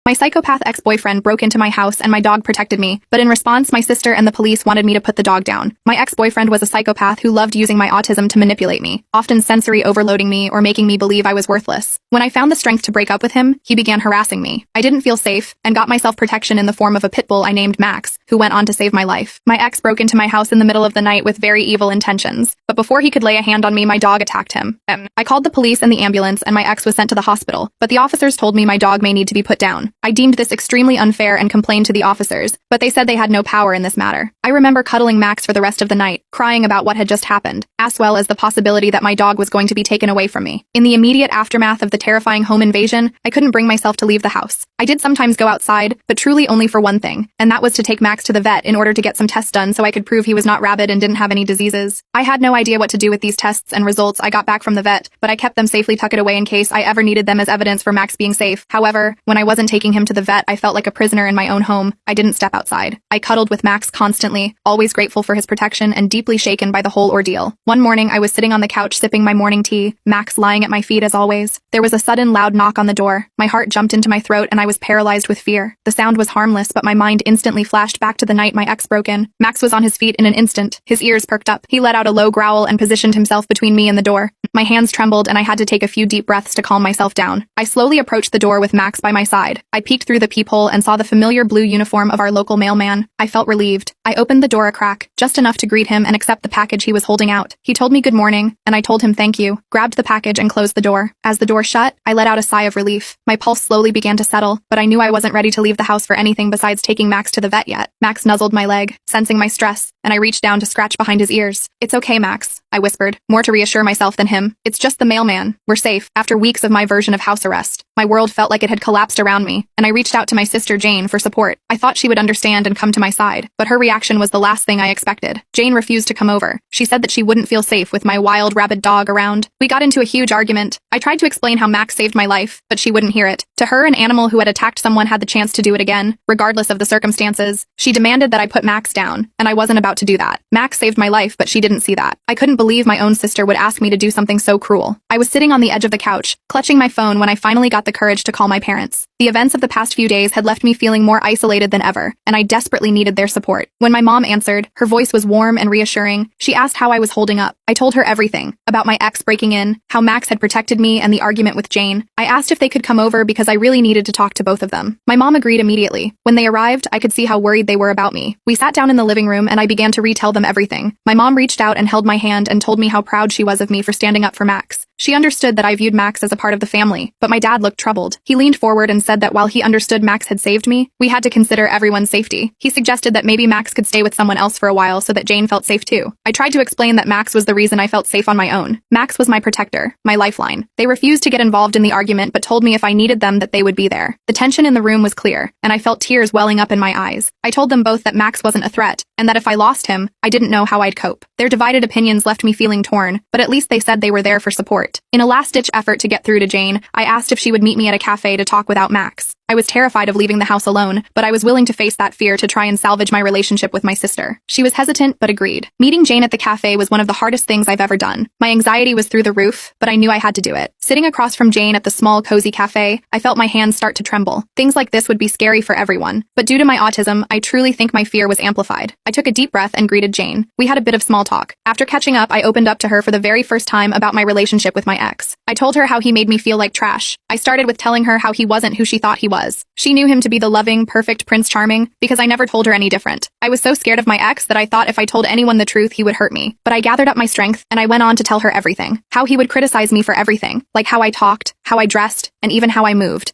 My psychopath ex-boyfriend broke into my house and my dog protected me, but in response, my sister and the police wanted me to put the dog down. My ex-boyfriend was a psychopath who loved using my autism to manipulate me, often sensory overloading me or making me believe I was worthless. When I found the strength to break up with him, he began harassing me. I didn't feel safe and got myself protection in the form of a pit bull I named Max, who went on to save my life. My ex broke into my house in the middle of the night with very evil intentions, but before he could lay a hand on me, my dog attacked him. I called the police and the ambulance and my ex was sent to the hospital, but the officers told me my dog may need to be put down. I deemed this extremely unfair and complained to the officers, but they said they had no power in this matter. I remember cuddling Max for the rest of the night, crying about what had just happened, as well as the possibility that my dog was going to be taken away from me. In the immediate aftermath of the terrifying home invasion, I couldn't bring myself to leave the house. I did sometimes go outside, but truly only for one thing, and that was to take Max to the vet in order to get some tests done so I could prove he was not rabid and didn't have any diseases. I had no idea what to do with these tests and results I got back from the vet, but I kept them safely tucked away in case I ever needed them as evidence for Max being safe. However, when I wasn't taking him to the vet, I felt like a prisoner in my own home. I didn't step outside. I cuddled with Max constantly, always grateful for his protection and deeply shaken by the whole ordeal. One morning, I was sitting on the couch sipping my morning tea, Max lying at my feet as always. There was a sudden loud knock on the door. My heart jumped into my throat and I was paralyzed with fear. The sound was harmless, but my mind instantly flashed back to the night my ex broke in. Max was on his feet in an instant. His ears perked up. He let out a low growl and positioned himself between me and the door. My hands trembled and I had to take a few deep breaths to calm myself down. I slowly approached the door with Max by my side. I peeked through the peephole and saw the familiar blue uniform of our local mailman. I felt relieved. I opened the door a crack, just enough to greet him and accept the package he was holding out. He told me good morning, and I told him thank you, grabbed the package and closed the door. As the door shut, I let out a sigh of relief. My pulse slowly began to settle, but I knew I wasn't ready to leave the house for anything besides taking Max to the vet yet. Max nuzzled my leg, sensing my stress, and I reached down to scratch behind his ears. "It's okay, Max," I whispered, more to reassure myself than him. "It's just the mailman. We're safe." After weeks of my version of house arrest, my world felt like it had collapsed around me, and I reached out to my sister Jane for support. I thought she would understand and come to my side, but her reaction was the last thing I expected. Jane refused to come over. She said that she wouldn't feel safe with my wild, rabid dog around. We got into a huge argument. I tried to explain how Max saved my life, but she wouldn't hear it. To her, an animal who had attacked someone had the chance to do it again, regardless of the circumstances. She demanded that I put Max down, and I wasn't about to do that. Max saved my life, but she didn't see that. I couldn't believe my own sister would ask me to do something so cruel. I was sitting on the edge of the couch, clutching my phone when I finally got the courage to call my parents. The events of the past few days had left me feeling more isolated than ever, and I desperately needed their support. When my mom answered, her voice was warm and reassuring. She asked how I was holding up. I told her everything, about my ex breaking in, how Max had protected me, and the argument with Jane. I asked if they could come over because I really needed to talk to both of them. My mom agreed immediately. When they arrived, I could see how worried they were about me. We sat down in the living room and I began to retell them everything. My mom reached out and held my hand and told me how proud she was of me for standing up for Max. She understood that I viewed Max as a part of the family, but my dad looked troubled. He leaned forward and said that while he understood Max had saved me, we had to consider everyone's safety. He suggested that maybe Max could stay with someone else for a while so that Jane felt safe too. I tried to explain that Max was the reason I felt safe on my own. Max was my protector, my lifeline. They refused to get involved in the argument but told me if I needed them that they would be there. The tension in the room was clear, and I felt tears welling up in my eyes. I told them both that Max wasn't a threat, and that if I lost him, I didn't know how I'd cope. Their divided opinions left me feeling torn, but at least they said they were there for support. In a last-ditch effort to get through to Jane, I asked if she would meet me at a cafe to talk without Max. I was terrified of leaving the house alone, but I was willing to face that fear to try and salvage my relationship with my sister. She was hesitant, but agreed. Meeting Jane at the cafe was one of the hardest things I've ever done. My anxiety was through the roof, but I knew I had to do it. Sitting across from Jane at the small, cozy cafe, I felt my hands start to tremble. Things like this would be scary for everyone, but due to my autism, I truly think my fear was amplified. I took a deep breath and greeted Jane. We had a bit of small talk. After catching up, I opened up to her for the very first time about my relationship with my ex. I told her how he made me feel like trash. I started with telling her how he wasn't who she thought he was. She knew him to be the loving, perfect Prince Charming because I never told her any different. I was so scared of my ex that I thought if I told anyone the truth, he would hurt me. But I gathered up my strength and I went on to tell her everything. How he would criticize me for everything, like how I talked, how I dressed, and even how I moved.